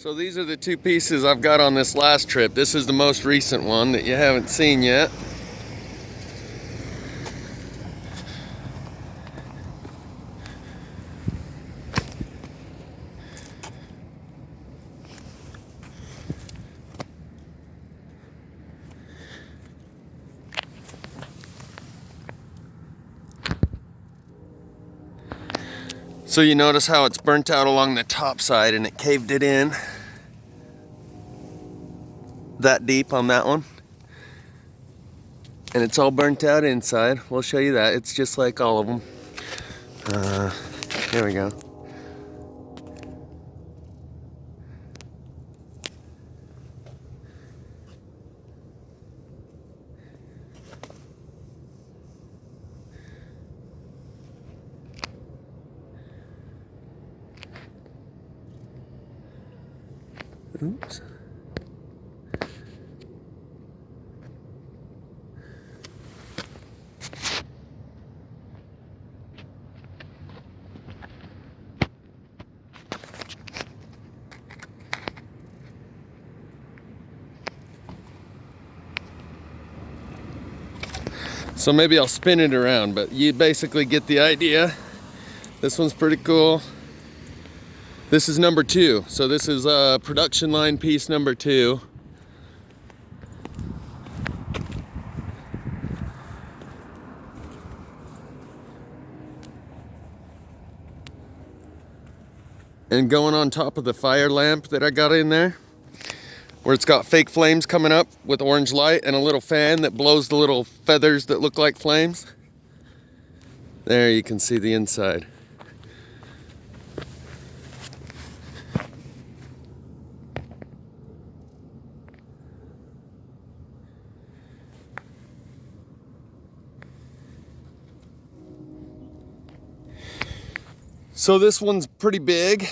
So these are the two pieces I've got on this last trip. This is the most recent one that you haven't seen yet. So you notice how it's burnt out along the top side and it caved it in that deep on that one. And it's all burnt out inside. We'll show you that. It's just like all of them. Here we go. Oops. So maybe I'll spin it around, but you basically get the idea. This one's pretty cool. This is number 2. So this is production line piece number 2. And going on top of the fire lamp that I got in there, where it's got fake flames coming up with orange light and a little fan that blows the little feathers that look like flames. There you can see the inside. So this one's pretty big.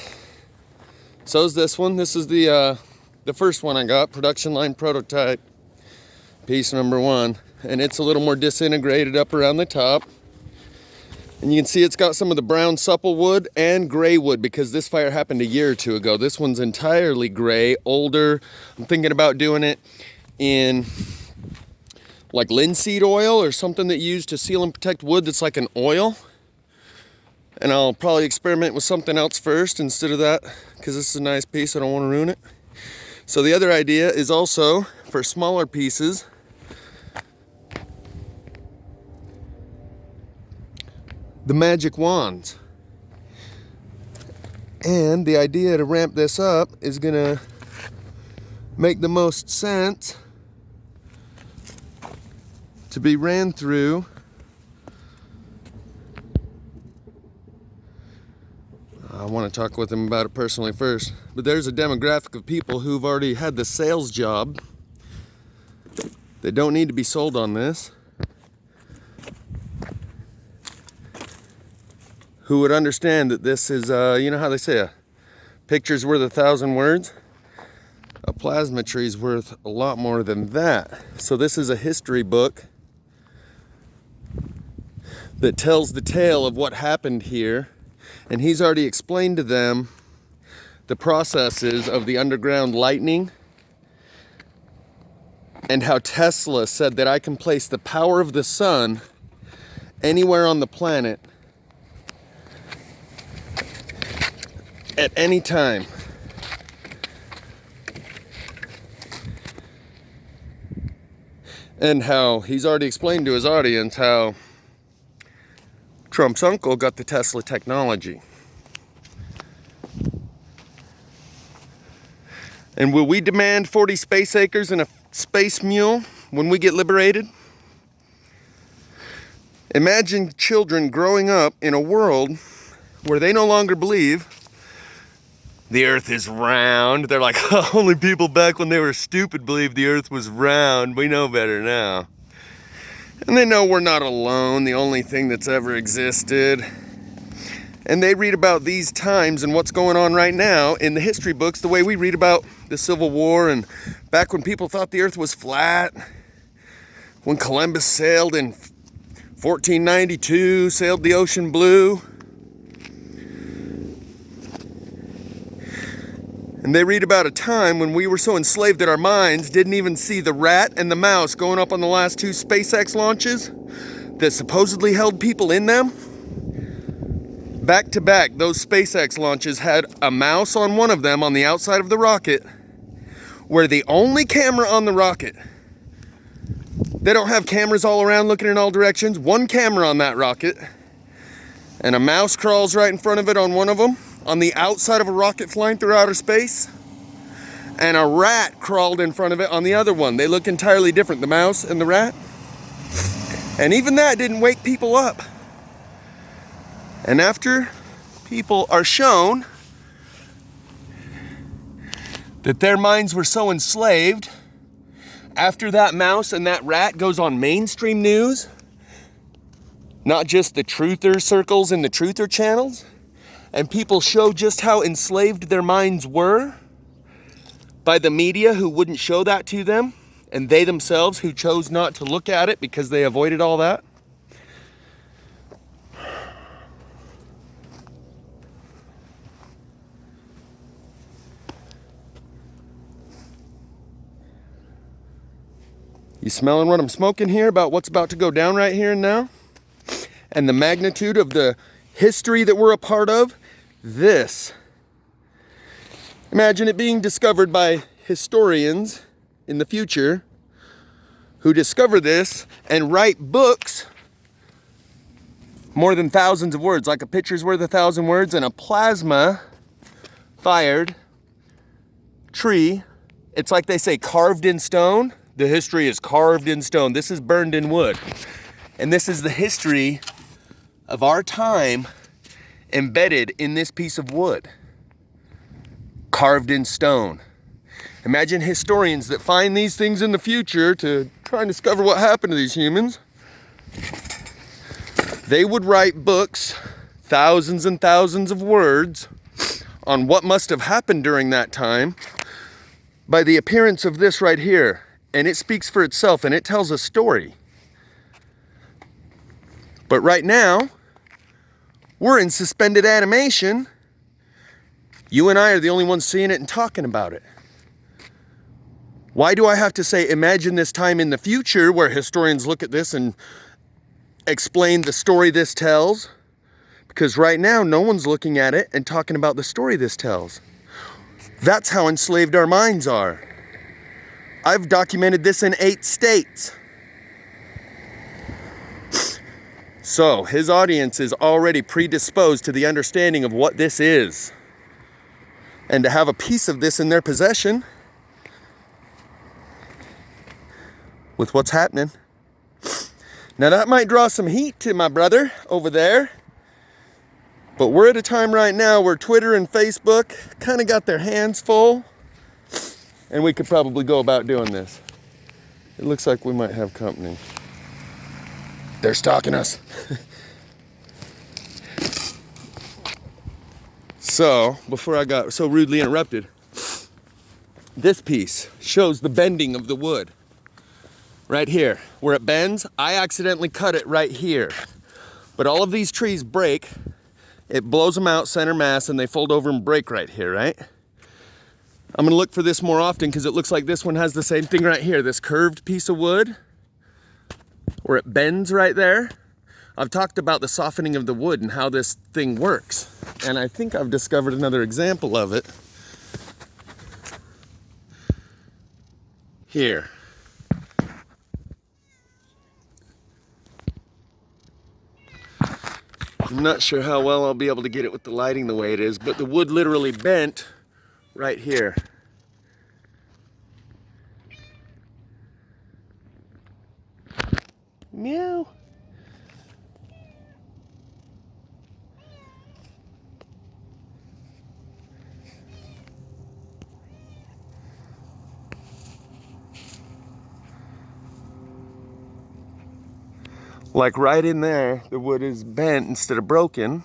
So is this one. This is the first one I got, production line prototype, piece number 1. And it's a little more disintegrated up around the top. And you can see it's got some of the brown supple wood and gray wood because this fire happened a year or 2 ago. This one's entirely gray, older. I'm thinking about doing it in like linseed oil or something that you use to seal and protect wood that's like an oil. And I'll probably experiment with something else first instead of that, because this is a nice piece, I don't want to ruin it. So the other idea is also for smaller pieces, the magic wands. And the idea to ramp this up is gonna make the most sense to be ran through I want to talk with them about it personally first, but there's a demographic of people who've already had the sales job. They don't need to be sold on this, who would understand that this is, you know how they say a picture's worth 1,000 words? A plasma tree's worth a lot more than that. So this is a history book that tells the tale of what happened here. And he's already explained to them the processes of the underground lightning and how Tesla said that I can place the power of the sun anywhere on the planet at any time. And how he's already explained to his audience how Trump's uncle got the Tesla technology. And will we demand 40 space acres and a space mule when we get liberated? Imagine children growing up in a world where they no longer believe the earth is round. They're like, only people back when they were stupid believed the earth was round. We know better now. And they know we're not alone, the only thing that's ever existed. And they read about these times and what's going on right now in the history books the way we read about the Civil War and back when people thought the earth was flat, when Columbus sailed in 1492, sailed the ocean blue. And they read about a time when we were so enslaved that our minds didn't even see the rat and the mouse going up on the last 2 SpaceX launches that supposedly held people in them. Back to back, those SpaceX launches had a mouse on one of them on the outside of the rocket, where the only camera on the rocket, they don't have cameras all around looking in all directions, one camera on that rocket, and a mouse crawls right in front of it on one of them, on the outside of a rocket flying through outer space, and a rat crawled in front of it on the other one. They look entirely different, the mouse and the rat. And even that didn't wake people up. And after people are shown that their minds were so enslaved, after that mouse and that rat goes on mainstream news, not just the truther circles and the truther channels, and people show just how enslaved their minds were by the media who wouldn't show that to them, and they themselves who chose not to look at it because they avoided all that. You smelling what I'm smoking here about what's about to go down right here and now? And the magnitude of the history that we're a part of? This. Imagine it being discovered by historians in the future who discover this and write books more than thousands of words, like a picture's worth 1,000 words, and a plasma fired tree. It's like they say carved in stone. The history is carved in stone. This is burned in wood. And this is the history of our time embedded in this piece of wood, carved in stone. Imagine historians that find these things in the future to try and discover what happened to these humans. They would write books, thousands and thousands of words, on what must have happened during that time by the appearance of this right here. And it speaks for itself, and it tells a story. But right now, we're in suspended animation. You and I are the only ones seeing it and talking about it. Why do I have to say, imagine this time in the future where historians look at this and explain the story this tells? Because right now, no one's looking at it and talking about the story this tells. That's how enslaved our minds are. I've documented this in 8 states. So his audience is already predisposed to the understanding of what this is. And to have a piece of this in their possession with what's happening. Now that might draw some heat to my brother over there. But we're at a time right now where Twitter and Facebook kind of got their hands full. And we could probably go about doing this. It looks like we might have company. They're stalking us. So, before I got so rudely interrupted, this piece shows the bending of the wood. Right here, where it bends, I accidentally cut it right here. But all of these trees break, it blows them out center mass, and they fold over and break right here, right? I'm gonna look for this more often because it looks like this one has the same thing right here, this curved piece of wood where it bends right there. I've talked about the softening of the wood and how this thing works. And I think I've discovered another example of it here. I'm not sure how well I'll be able to get it with the lighting the way it is, but the wood literally bent right here. Meow. Like right in there, the wood is bent instead of broken.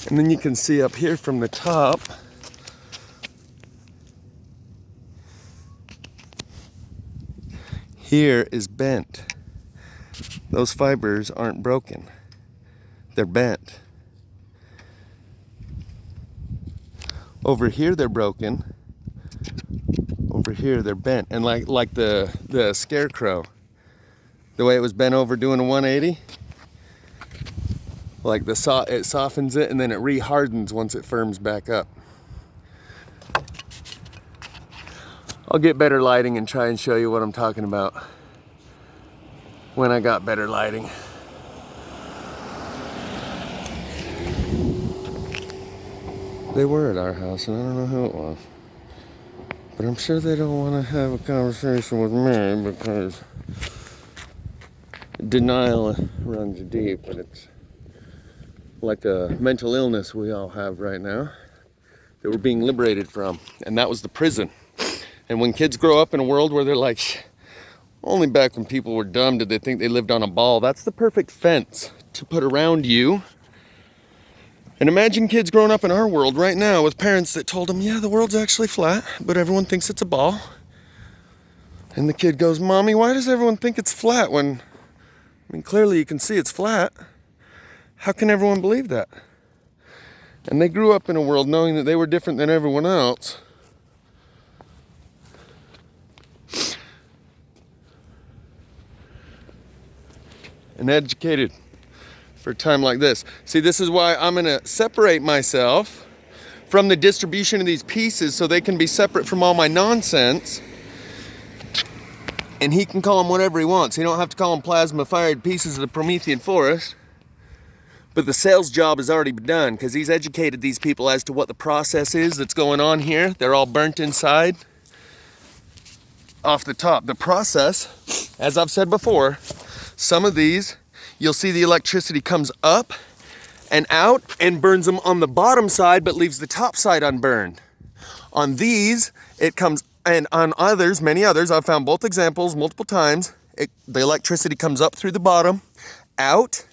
And then you can see up here from the top, here is bent. Those fibers aren't broken. They're bent. Over here they're broken. Over here they're bent. And like the scarecrow, the way it was bent over doing a 180, like it softens it and then it re-hardens once it firms back up. I'll get better lighting and try and show you what I'm talking about when I got better lighting. They were at our house, and I don't know who it was. But I'm sure they don't want to have a conversation with me because denial runs deep, and it's like a mental illness we all have right now that we're being liberated from, and that was the prison. And when kids grow up in a world where they're like, only back when people were dumb did they think they lived on a ball, that's the perfect fence to put around you. And imagine kids growing up in our world right now with parents that told them, yeah, the world's actually flat, but everyone thinks it's a ball. And the kid goes, Mommy, why does everyone think it's flat when, clearly you can see it's flat. How can everyone believe that? And they grew up in a world knowing that they were different than everyone else. And educated for a time like this. See, this is why I'm gonna separate myself from the distribution of these pieces so they can be separate from all my nonsense. And he can call them whatever he wants. He don't have to call them plasma-fired pieces of the Promethean forest. But the sales job has already been done because he's educated these people as to what the process is that's going on here. They're all burnt inside. Off the top, the process, as I've said before, some of these, you'll see the electricity comes up and out and burns them on the bottom side, but leaves the top side unburned. On these, it comes, and on others, many others, I've found both examples multiple times, the electricity comes up through the bottom, out,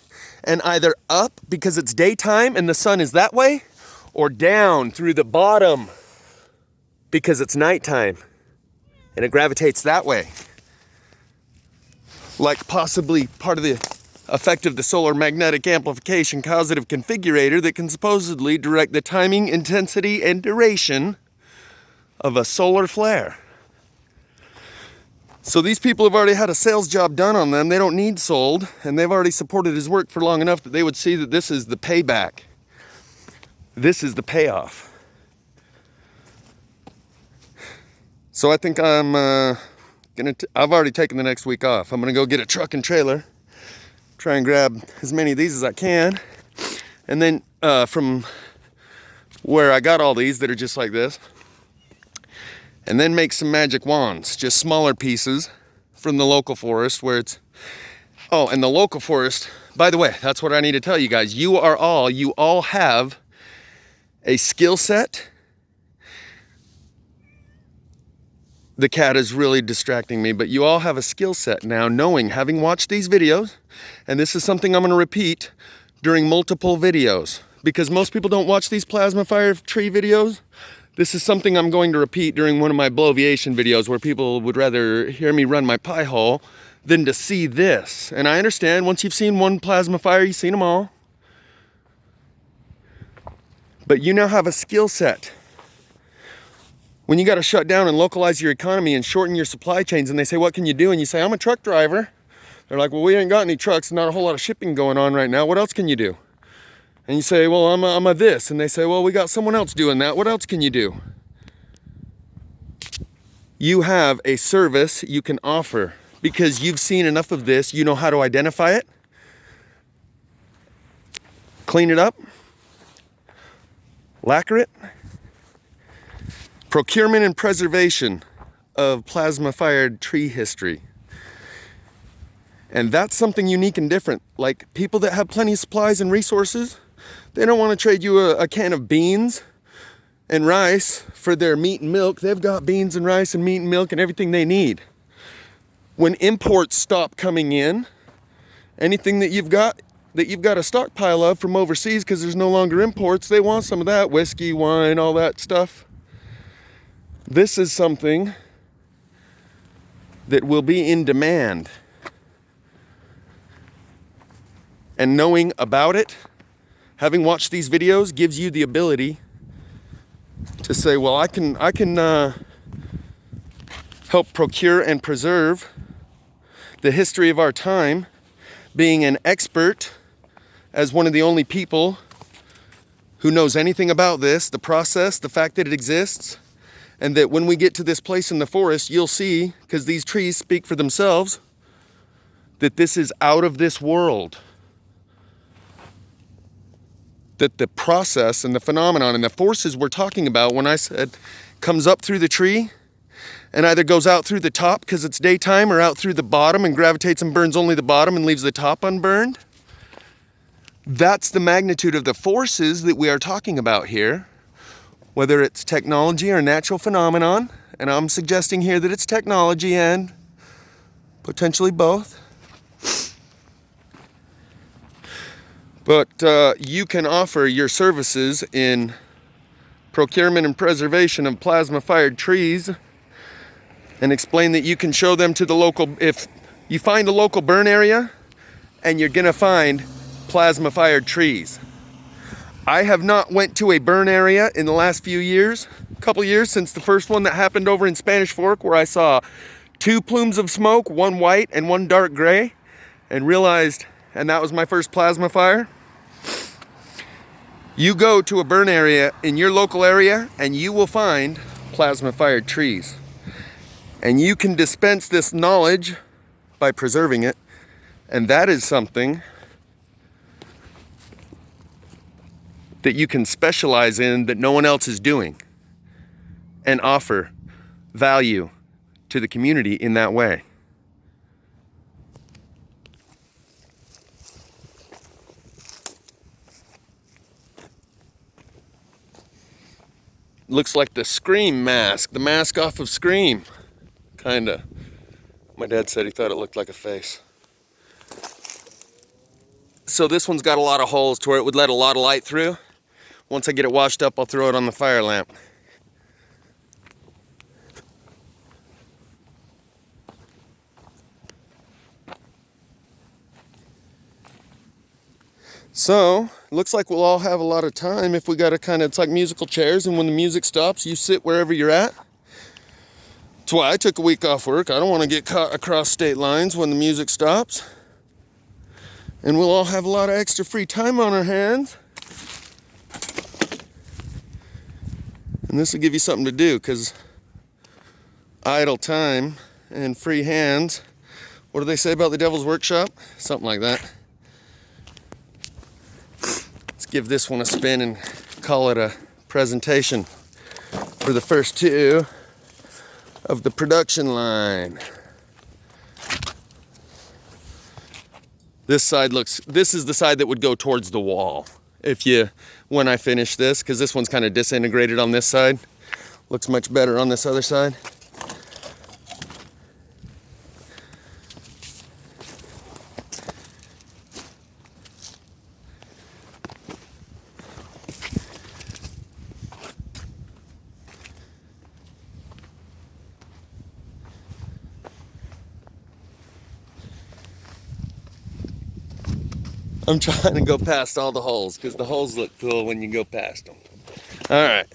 and either up because it's daytime and the sun is that way, or down through the bottom because it's nighttime and it gravitates that way. Like possibly part of the effect of the solar magnetic amplification causative configurator that can supposedly direct the timing, intensity, and duration of a solar flare. So these people have already had a sales job done on them. They don't need sold, and they've already supported his work for long enough that they would see that this is the payback. This is the payoff. So I think I'm I've already taken the next week off. I'm gonna go get a truck and trailer, try and grab as many of these as I can, and then from where I got all these that are just like this, and then make some magic wands, just smaller pieces from the local forest where it's, oh, and the local forest, by the way, that's what I need to tell you guys. You all have a skill set. The cat is really distracting me, but you all have a skill set now, knowing, having watched these videos, and this is something I'm going to repeat during multiple videos, because most people don't watch these plasma fire tree videos. This is something I'm going to repeat during one of my bloviation videos where people would rather hear me run my pie hole than to see this. And I understand, once you've seen one plasma fire, you've seen them all. But you now have a skill set. When you got to shut down and localize your economy and shorten your supply chains, and they say, what can you do? And you say, I'm a truck driver. They're like, well, we ain't got any trucks, not a whole lot of shipping going on right now. What else can you do? And you say, well, I'm a this. And they say, well, we got someone else doing that. What else can you do? You have a service you can offer because you've seen enough of this. You know how to identify it, clean it up, lacquer it. Procurement and preservation of plasma-fired tree history. And that's something unique and different. Like people that have plenty of supplies and resources, they don't want to trade you a can of beans and rice for their meat and milk. They've got beans and rice and meat and milk and everything they need. When imports stop coming in, anything that you've got a stockpile of from overseas because there's no longer imports, they want some of that, whiskey, wine, all that stuff. This is something that will be in demand. And knowing about it, having watched these videos, gives you the ability to say, well, I can help procure and preserve the history of our time, being an expert as one of the only people who knows anything about this, the process, the fact that it exists, and that when we get to this place in the forest, you'll see, because these trees speak for themselves, that this is out of this world. That the process and the phenomenon and the forces we're talking about, when I said comes up through the tree and either goes out through the top because it's daytime, or out through the bottom and gravitates and burns only the bottom and leaves the top unburned, that's the magnitude of the forces that we are talking about here, whether it's technology or natural phenomenon. And I'm suggesting here that it's technology and potentially both. But you can offer your services in procurement and preservation of plasma-fired trees, and explain that you can show them to the local, if you find a local burn area and you're gonna find plasma-fired trees. I have not went to a burn area in the last few years, couple years since the first one that happened over in Spanish Fork, where I saw 2 plumes of smoke, one white and one dark gray, and realized, and that was my first plasma fire. You go to a burn area in your local area and you will find plasma fired trees. And you can dispense this knowledge by preserving it. And that is something that you can specialize in that no one else is doing, and offer value to the community in that way. Looks like the Scream mask, the mask off of Scream, kinda. My dad said he thought it looked like a face. So this one's got a lot of holes to where it would let a lot of light through. Once I get it washed up, I'll throw it on the fire lamp. So, looks like we'll all have a lot of time if we got to kind of, it's like musical chairs, and when the music stops, you sit wherever you're at. That's why I took a week off work. I don't want to get caught across state lines when the music stops. And we'll all have a lot of extra free time on our hands. And this will give you something to do, because idle time and free hands, what do they say about the devil's workshop? Something like that. Let's give this one a spin and call it a presentation for the first 2 of the production line. This side this is the side that would go towards the wall when I finish this, because this one's kind of disintegrated on this side. Looks much better on this other side. I'm trying to go past all the holes, because the holes look cool when you go past them. All right.